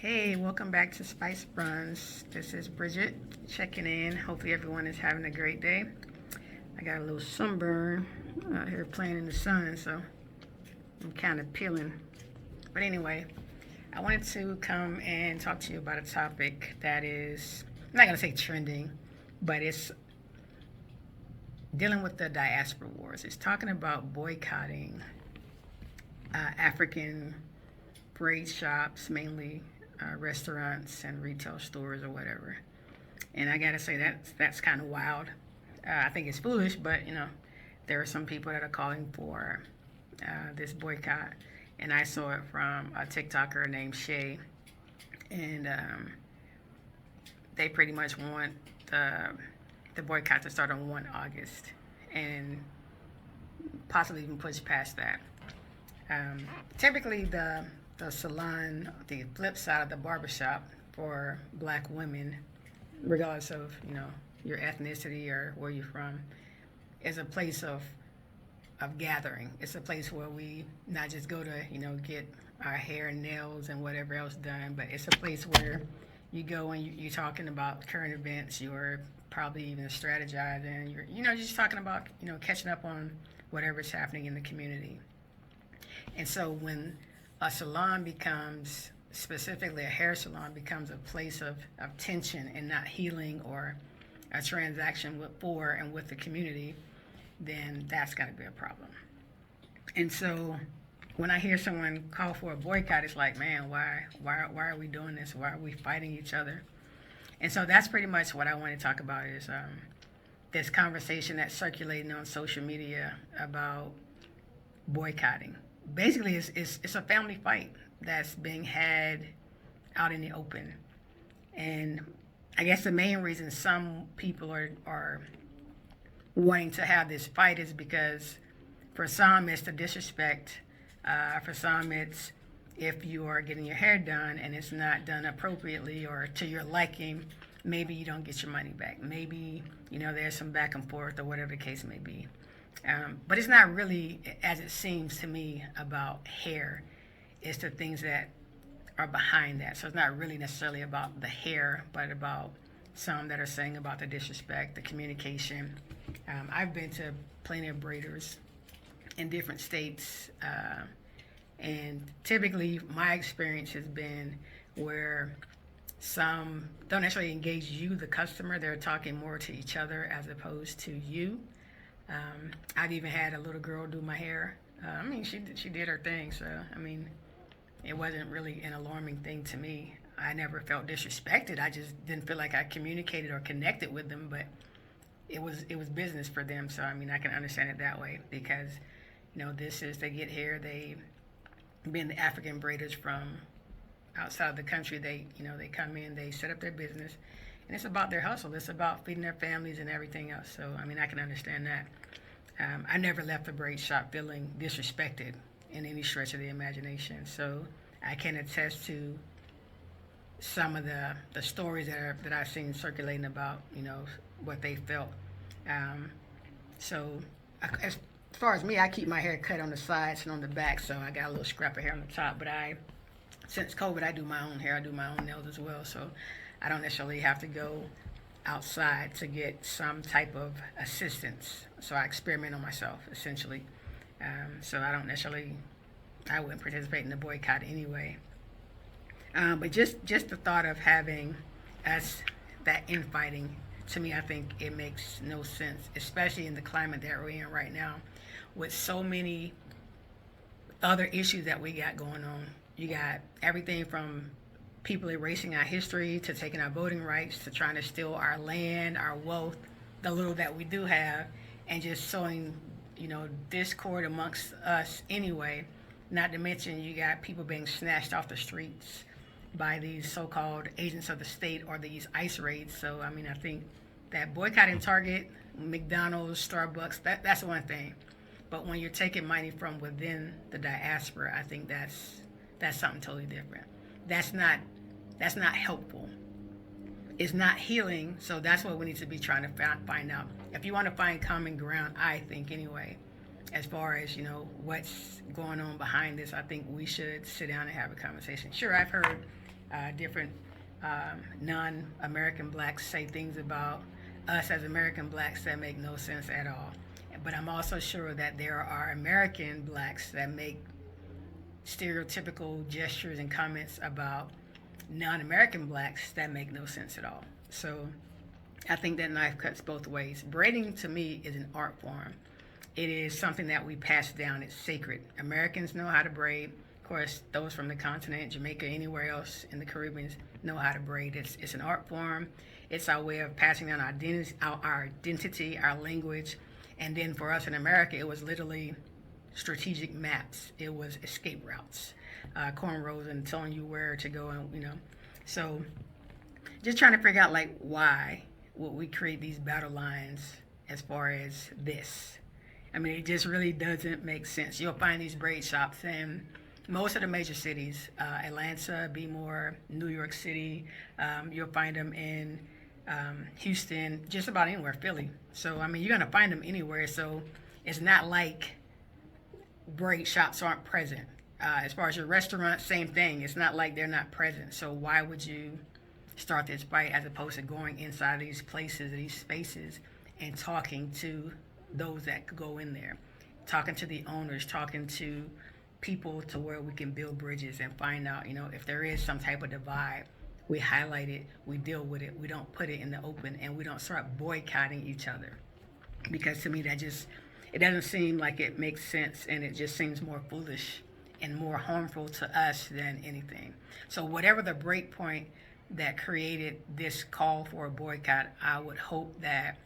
Hey, welcome back to Spice Buns. This is Bridget checking in. Hopefully everyone is having a great day. I got a little sunburn out here playing in the sun, so I'm kind of peeling. But anyway, I wanted to come and talk to you about a topic that is, I'm not going to say trending, but it's dealing with the diaspora wars. It's talking about boycotting African braid shops, mainly restaurants and retail stores or whatever. And I gotta say that's kind of wild. I think it's foolish, but there are some people that are calling for this boycott. And I saw it from a TikToker named Shay, and they pretty much want the boycott to start on 1 August and possibly even push past that. Typically, the salon, the flip side of the barbershop for black women, regardless of your ethnicity or where you're from, is a place of gathering. It's a place where we not just go to get our hair and nails and whatever else done, but it's a place where you go and you're talking about current events. You're probably even strategizing. You're just talking about catching up on whatever's happening in the community. And so when a salon becomes, specifically a hair salon, becomes a place of tension and not healing or a transaction for and with the community, then that's got to be a problem. And so when I hear someone call for a boycott, it's like, man, why are we doing this? Why are we fighting each other? And so that's pretty much what I want to talk about is this conversation that's circulating on social media about boycotting. Basically, it's a family fight that's being had out in the open. And I guess the main reason some people are wanting to have this fight is because for some it's the disrespect. For some it's if you are getting your hair done and it's not done appropriately or to your liking, maybe you don't get your money back. Maybe, there's some back and forth or whatever the case may be. But it's not really, as it seems to me, about hair. It's the things that are behind that. So it's not really necessarily about the hair, but about some that are saying about the disrespect, the communication. I've been to plenty of braiders in different states, and typically my experience has been where some don't necessarily engage you, the customer. They're talking more to each other as opposed to you. I've even had a little girl do my hair. She did her thing, so it wasn't really an alarming thing to me. I never felt disrespected. I just didn't feel like I communicated or connected with them, but it was business for them. So I can understand it that way because they get here. They being the African braiders from outside of the country. They come in, they set up their business, and it's about their hustle. It's about feeding their families and everything else. So I can understand that. I never left the braid shop feeling disrespected in any stretch of the imagination. So I can attest to some of the stories that I've seen circulating about what they felt. So as far as me, I keep my hair cut on the sides and on the back, so I got a little scrap of hair on the top. But since COVID, I do my own hair. I do my own nails as well. So I don't necessarily have to go outside to get some type of assistance. So I experiment on myself, essentially. So I wouldn't participate in the boycott anyway. But just the thought of having that infighting, to me, I think it makes no sense, especially in the climate that we're in right now, with so many other issues that we got going on. You got everything from people erasing our history to taking our voting rights to trying to steal our land, our wealth, the little that we do have, and just sowing, discord amongst us anyway. Not to mention you got people being snatched off the streets by these so-called agents of the state or these ICE raids. So I think that boycotting Target, McDonald's, Starbucks, that's one thing. But when you're taking money from within the diaspora, I think that's something totally different. That's not helpful. It's not healing, so that's what we need to be trying to find out. If you want to find common ground, I think anyway, as far as what's going on behind this, I think we should sit down and have a conversation. Sure, I've heard different non-American blacks say things about us as American blacks that make no sense at all. But I'm also sure that there are American blacks that make stereotypical gestures and comments about non-American blacks that make no sense at all. So I think that knife cuts both ways. Braiding to me is an art form. It is something that we pass down. It's sacred. Americans know how to braid. Of course, those from the continent, Jamaica, anywhere else in the Caribbean know how to braid. It's an art form. It's our way of passing down our identity, our language. And then for us in America, it was literally strategic maps. It was escape routes, cornrows, and telling you where to go, and So just trying to figure out like why would we create these battle lines as far as this. I mean, it just really doesn't make sense. You'll find these braid shops in most of the major cities, Atlanta, Bmore, New York City. You'll find them in Houston, just about anywhere, Philly. So, I mean, you're going to find them anywhere. So it's not like braid shops aren't present. As far as your restaurant, same thing. It's not like they're not present. So why would you start this fight as opposed to going inside these places, these spaces, and talking to those that could go in there, talking to the owners, talking to people to where we can build bridges and find out, if there is some type of divide, we highlight it, we deal with it, we don't put it in the open, and we don't start boycotting each other. Because to me, it doesn't seem like it makes sense, and it just seems more foolish and more harmful to us than anything. So whatever the break point that created this call for a boycott, I would hope that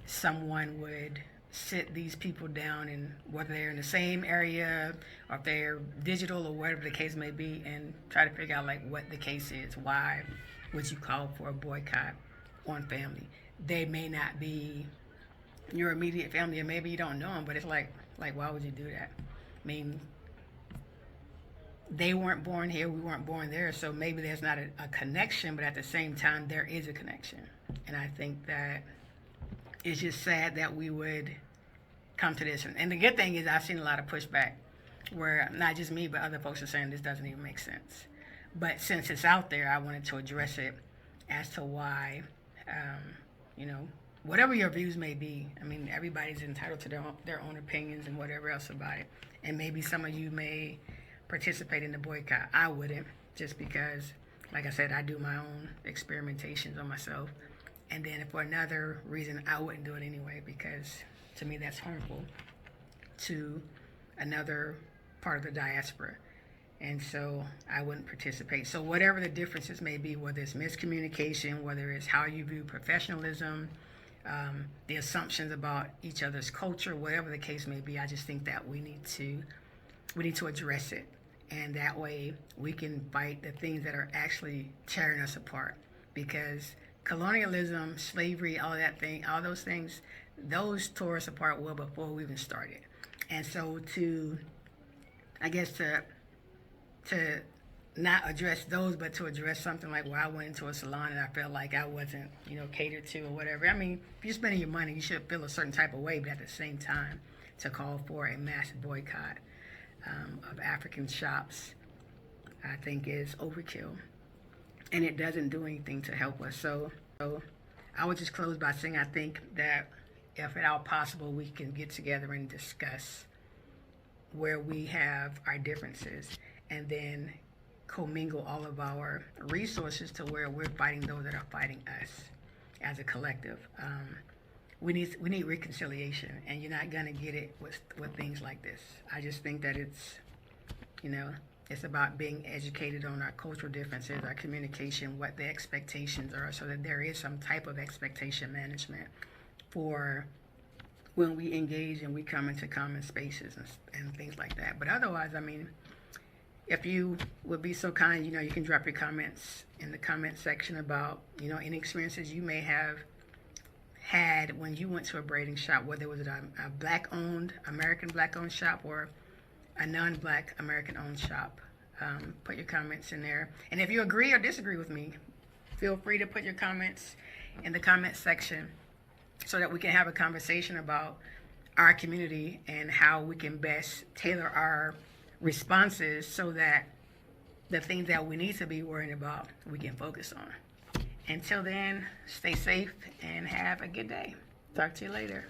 someone would sit these people down, and whether they're in the same area or if they're digital or whatever the case may be, and try to figure out like what the case is. Why would you call for a boycott on family? They may not be your immediate family, or maybe you don't know them, but it's like why would you do that? I mean, they weren't born here, we weren't born there, so maybe there's not a connection, but at the same time there is a connection. And I think that it's just sad that we would come to this. And the good thing is I've seen a lot of pushback where not just me, but other folks are saying this doesn't even make sense. But since it's out there, I wanted to address it as to why, whatever your views may be. I mean, everybody's entitled to their own opinions and whatever else about it. And maybe some of you may participate in the boycott. I wouldn't, just because, like I said, I do my own experimentations on myself. And then for another reason, I wouldn't do it anyway, because to me that's harmful to another part of the diaspora. And so I wouldn't participate. So whatever the differences may be, whether it's miscommunication, whether it's how you view professionalism, the assumptions about each other's culture, whatever the case may be, I just think that we need to address it. And that way we can fight the things that are actually tearing us apart. Because colonialism, slavery, all those things, those tore us apart well before we even started. And so to not address those, but to address something like, well, I went into a salon and I felt like I wasn't, catered to or whatever. I mean, if you're spending your money, you should feel a certain type of way, but at the same time, to call for a mass boycott of African shops, I think is overkill. And it doesn't do anything to help us. So I would just close by saying I think that if at all possible, we can get together and discuss where we have our differences, and then commingle all of our resources to where we're fighting those that are fighting us as a collective. We need reconciliation, and you're not gonna get it with things like this. I just think that it's about being educated on our cultural differences, our communication, what the expectations are, so that there is some type of expectation management for when we engage and we come into common spaces and things like that. But otherwise, I mean, if you would be so kind, you can drop your comments in the comment section about, any experiences you may have had when you went to a braiding shop, whether it was a Black-owned, American Black-owned shop, or a non-Black American-owned shop. Put your comments in there. And if you agree or disagree with me, feel free to put your comments in the comment section so that we can have a conversation about our community and how we can best tailor our responses so that the things that we need to be worrying about, we can focus on. Until then, stay safe and have a good day. Talk to you later.